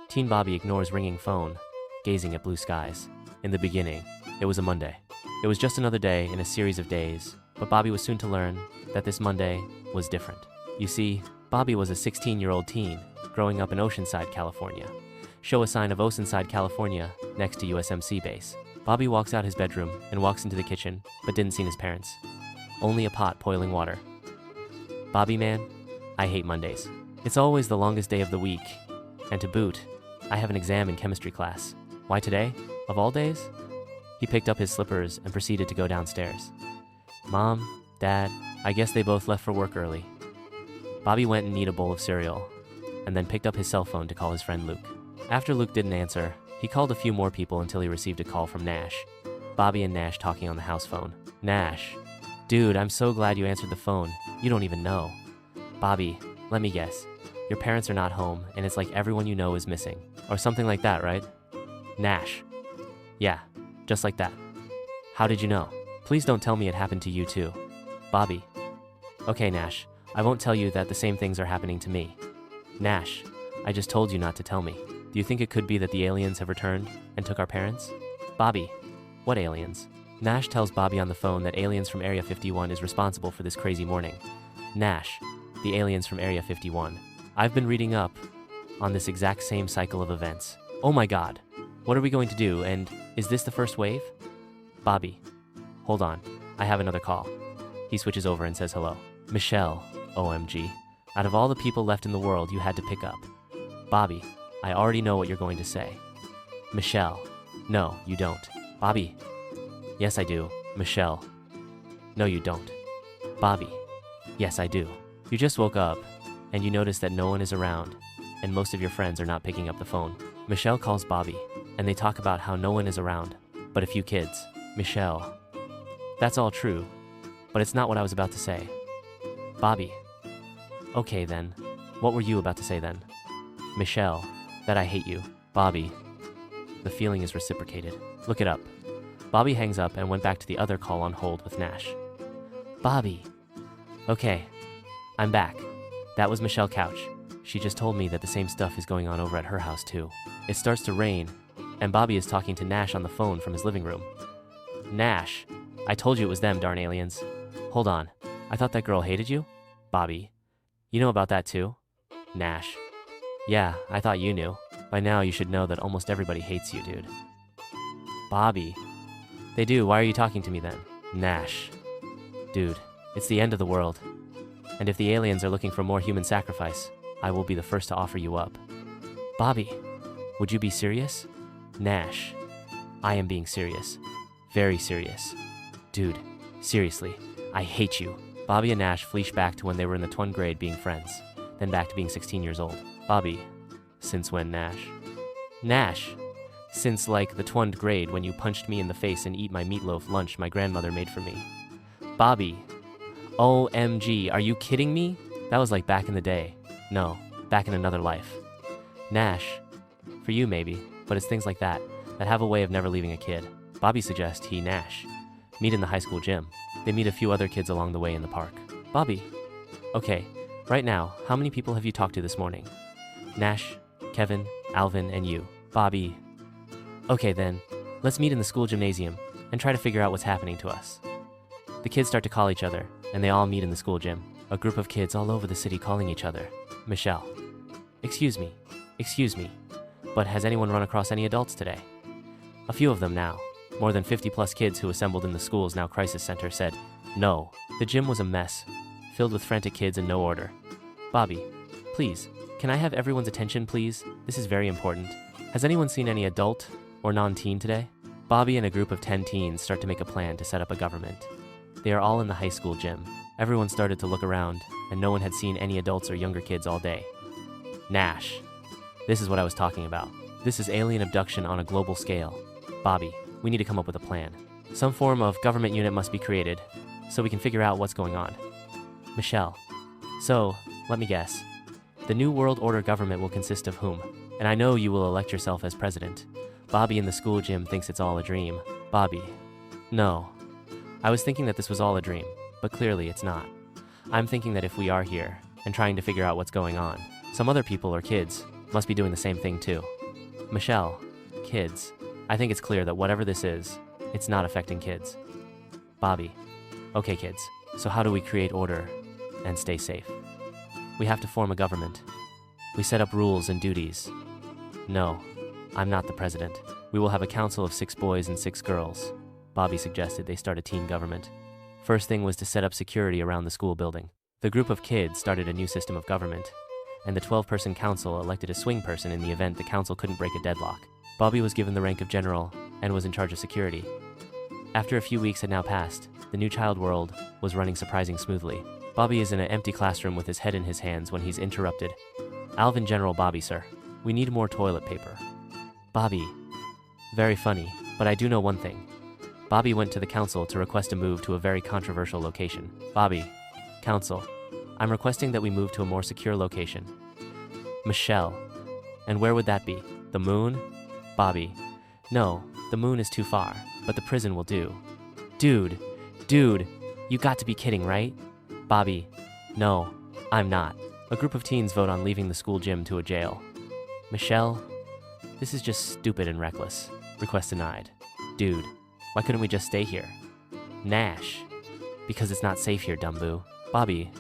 Teen Bobby ignores ringing phone, gazing at blue skies. In the beginning, it was a Monday. It was just another day in a series of days, but Bobby was soon to learn that this Monday was different. You see, Bobby was a 16-year-old teen growing up in Oceanside, California. Show a sign of Oceanside, California next to USMC base. Bobby walks out his bedroom and walks into the kitchen, but didn't see his parents. Only a pot boiling water. Bobby man, I hate Mondays. It's always the longest day of the week, and to boot, I have an exam in chemistry class. Why today, of all days? He picked up his slippers and proceeded to go downstairs. Mom, Dad, I guess they both left for work early. Bobby went and ate a bowl of cereal, and then picked up his cell phone to call his friend Luke. After Luke didn't answer, he called a few more people until he received a call from Nash. Bobby and Nash talking on the house phone. Nash, dude, I'm so glad you answered the phone. You don't even know. Bobby, let me guess. Your parents are not home, and it's like everyone you know is missing. Or something like that, right? Nash. Yeah, just like that. How did you know? Please don't tell me it happened to you too. Bobby. Okay, Nash, I won't tell you that the same things are happening to me. Nash, I just told you not to tell me. Do you think it could be that the aliens have returned and took our parents? Bobby. What aliens? Nash tells Bobby on the phone that aliens from Area 51 is responsible for this crazy morning. Nash. The aliens from Area 51. I've been reading up on this exact same cycle of events. Oh my god. What are we going to do, and is this the first wave? Bobby. Hold on. I have another call. He switches over and says hello. Michelle. OMG. Out of all the people left in the world you had to pick up. Bobby. I already know what you're going to say. Michelle. No, you don't. Bobby. Yes, I do. Michelle. No, you don't. Bobby. Yes, I do. You just woke up, and you notice that no one is around, and most of your friends are not picking up the phone. Michelle calls Bobby, and they talk about how no one is around, but a few kids. Michelle. That's all true, but it's not what I was about to say. Bobby. Okay then. What were you about to say then? Michelle. That I hate you. Bobby. The feeling is reciprocated. Look it up. Bobby hangs up and went back to the other call on hold with Nash. Bobby. Okay. I'm back. That was Michelle Couch. She just told me that the same stuff is going on over at her house too. It starts to rain, and Bobby is talking to Nash on the phone from his living room. Nash. I told you it was them, darn aliens. Hold on. I thought that girl hated you? Bobby. You know about that too? Nash. Yeah, I thought you knew. By now you should know that almost everybody hates you, dude. Bobby. They do, why are you talking to me then? Nash. Dude, it's the end of the world. And if the aliens are looking for more human sacrifice, I will be the first to offer you up. Bobby. Would you be serious? Nash. I am being serious. Very serious. Dude, seriously, I hate you. Bobby and Nash fleesh back to when they were in the 12th grade being friends, then back to being 16 years old. Bobby. Since when, Nash? Nash. Since like the 12th grade when you punched me in the face and eat my meatloaf lunch my grandmother made for me. Bobby. OMG, are you kidding me? That was like back in the day. No, back in another life. Nash. For you maybe, but it's things like that have a way of never leaving a kid. Bobby suggests he, Nash, meet in the high school gym. They meet a few other kids along the way in the park. Bobby. Okay, right now, how many people have you talked to this morning? Nash, Kevin, Alvin, and you. Bobby. Okay then, let's meet in the school gymnasium and try to figure out what's happening to us. The kids start to call each other, and they all meet in the school gym. A group of kids all over the city calling each other. Michelle. Excuse me, but has anyone run across any adults today? A few of them now. More than 50 plus kids who assembled in the school's now crisis center said, no. The gym was a mess, filled with frantic kids in no order. Bobby, please, can I have everyone's attention please? This is very important. Has anyone seen any adult or non-teen today? Bobby and a group of 10 teens start to make a plan to set up a government. They are all in the high school gym. Everyone started to look around, and no one had seen any adults or younger kids all day. Nash. This is what I was talking about. This is alien abduction on a global scale. Bobby, we need to come up with a plan. Some form of government unit must be created, so we can figure out what's going on. Michelle. So, let me guess. The New World Order government will consist of whom? And I know you will elect yourself as president. Bobby in the school gym thinks it's all a dream. Bobby. No. I was thinking that this was all a dream, but clearly it's not. I'm thinking that if we are here, and trying to figure out what's going on, some other people or kids, must be doing the same thing too. Michelle, kids, I think it's clear that whatever this is, it's not affecting kids. Bobby, okay kids, so how do we create order and stay safe? We have to form a government. We set up rules and duties. No, I'm not the president. We will have a council of 6 boys and 6 girls. Bobby suggested they start a teen government. First thing was to set up security around the school building. The group of kids started a new system of government, and the 12-person council elected a swing person in the event the council couldn't break a deadlock. Bobby was given the rank of general and was in charge of security. After a few weeks had now passed, the new child world was running surprisingly smoothly. Bobby is in an empty classroom with his head in his hands when he's interrupted. Alvin General Bobby, sir. We need more toilet paper. Bobby. Very funny, but I do know one thing. Bobby went to the council to request a move to a very controversial location. Bobby. Council. I'm requesting that we move to a more secure location. Michelle. And where would that be? The moon? Bobby. No, the moon is too far, but the prison will do. Dude, you got to be kidding, right? Bobby. No, I'm not. A group of teens vote on leaving the school gym to a jail. Michelle. This is just stupid and reckless. Request denied. Dude, why couldn't we just stay here? Nash. Because it's not safe here, Dumbo. Bobby.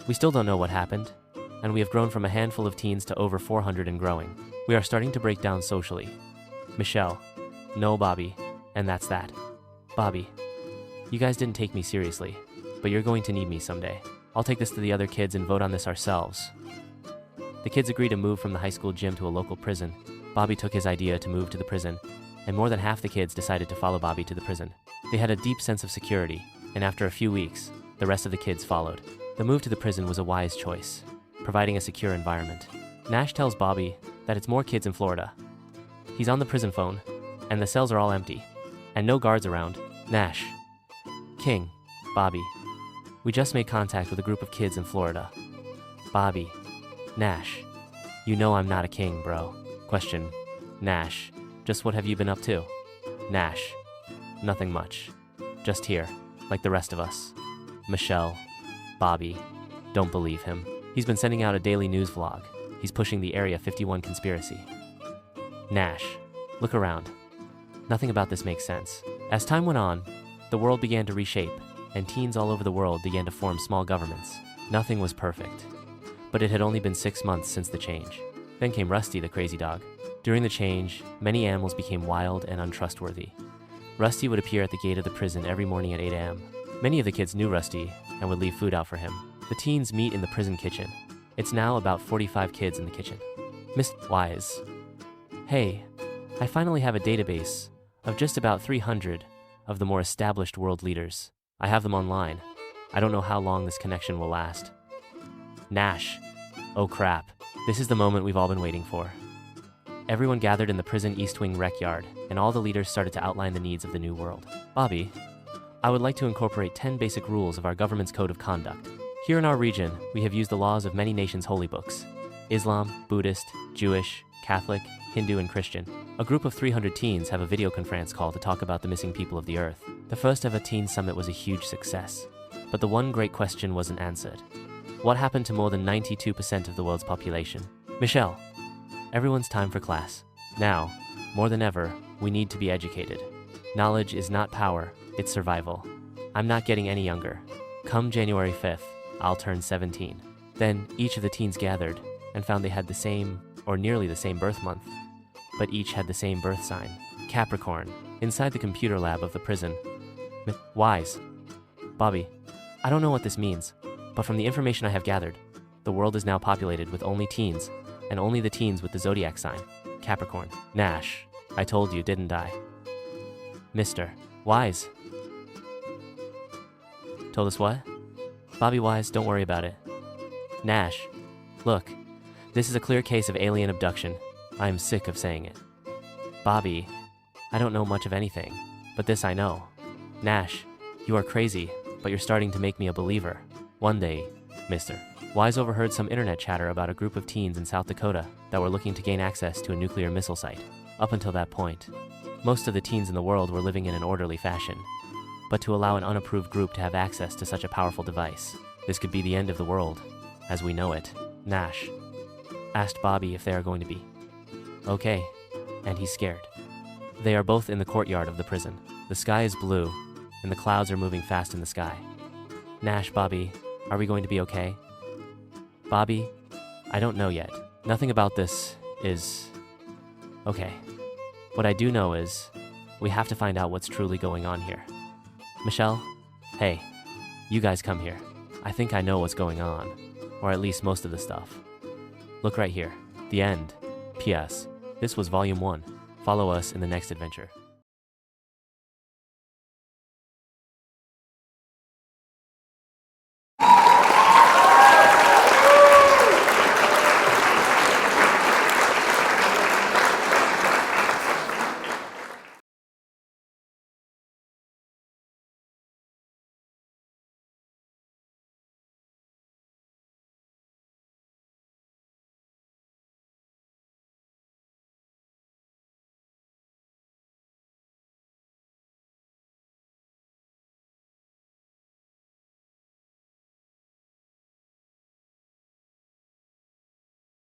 We still don't know what happened, and we have grown from a handful of teens to over 400 and growing. We are starting to break down socially. Michelle. No, Bobby. And that's that. Bobby. You guys didn't take me seriously, but you're going to need me someday. I'll take this to the other kids and vote on this ourselves. The kids agreed to move from the high school gym to a local prison. Bobby took his idea to move to the prison, and more than half the kids decided to follow Bobby to the prison. They had a deep sense of security, and after a few weeks, the rest of the kids followed. The move to the prison was a wise choice, providing a secure environment. Nash tells Bobby that it's more kids in Florida. He's on the prison phone, and the cells are all empty, and no guards around. Nash. King. Bobby. We just made contact with a group of kids in Florida. Bobby. Nash. You know I'm not a king, bro. Question. Nash. Just what have you been up to? Nash. Nothing much. Just here, like the rest of us. Michelle. Bobby. Don't believe him. He's been sending out a daily news vlog. He's pushing the Area 51 conspiracy. Nash. Look around. Nothing about this makes sense. As time went on, the world began to reshape, and teens all over the world began to form small governments. Nothing was perfect, but it had only been 6 months since the change. Then came Rusty the crazy dog. During the change, many animals became wild and untrustworthy. Rusty would appear at the gate of the prison every morning at 8 a.m. Many of the kids knew Rusty and would leave food out for him. The teens meet in the prison kitchen. It's now about 45 kids in the kitchen. Miss Wise. Hey, I finally have a database of just about 300 of the more established world leaders. I have them online. I don't know how long this connection will last. Nash. Oh crap. This is the moment we've all been waiting for. Everyone gathered in the prison East Wing rec yard, and all the leaders started to outline the needs of the new world. Bobby, I would like to incorporate 10 basic rules of our government's code of conduct. Here in our region, we have used the laws of many nations' holy books: Islam, Buddhist, Jewish, Catholic, Hindu, and Christian. A group of 300 teens have a video conference call to talk about the missing people of the earth. The first ever teen summit was a huge success, but the one great question wasn't answered. What happened to more than 92% of the world's population? Michelle, everyone's time for class. Now, more than ever, we need to be educated. Knowledge is not power, it's survival. I'm not getting any younger. Come January 5th, I'll turn 17. Then each of the teens gathered and found they had the same, or nearly the same birth month, but each had the same birth sign, Capricorn, inside the computer lab of the prison. Wise. Bobby, I don't know what this means, but from the information I have gathered, the world is now populated with only teens, and only the teens with the zodiac sign, Capricorn. Nash, I told you, didn't I? Mr. Wise. Told us what? Bobby Wise, don't worry about it. Nash, look, this is a clear case of alien abduction. I am sick of saying it. Bobby, I don't know much of anything, but this I know. Nash, you are crazy, but you're starting to make me a believer. One day, Mr. Wise overheard some internet chatter about a group of teens in South Dakota that were looking to gain access to a nuclear missile site. Up until that point, most of the teens in the world were living in an orderly fashion, but to allow an unapproved group to have access to such a powerful device, this could be the end of the world, as we know it. Nash. asked Bobby if they are going to be okay, and he's scared. They are both in the courtyard of the prison. The sky is blue, and the clouds are moving fast in the sky. Nash, Bobby, are we going to be okay? Bobby, I don't know yet. Nothing about this is okay. What I do know is we have to find out what's truly going on here. Michelle, hey, you guys come here. I think I know what's going on, or at least most of the stuff. Look right here. The end. P.S. This was Volume 1. Follow us in the next adventure.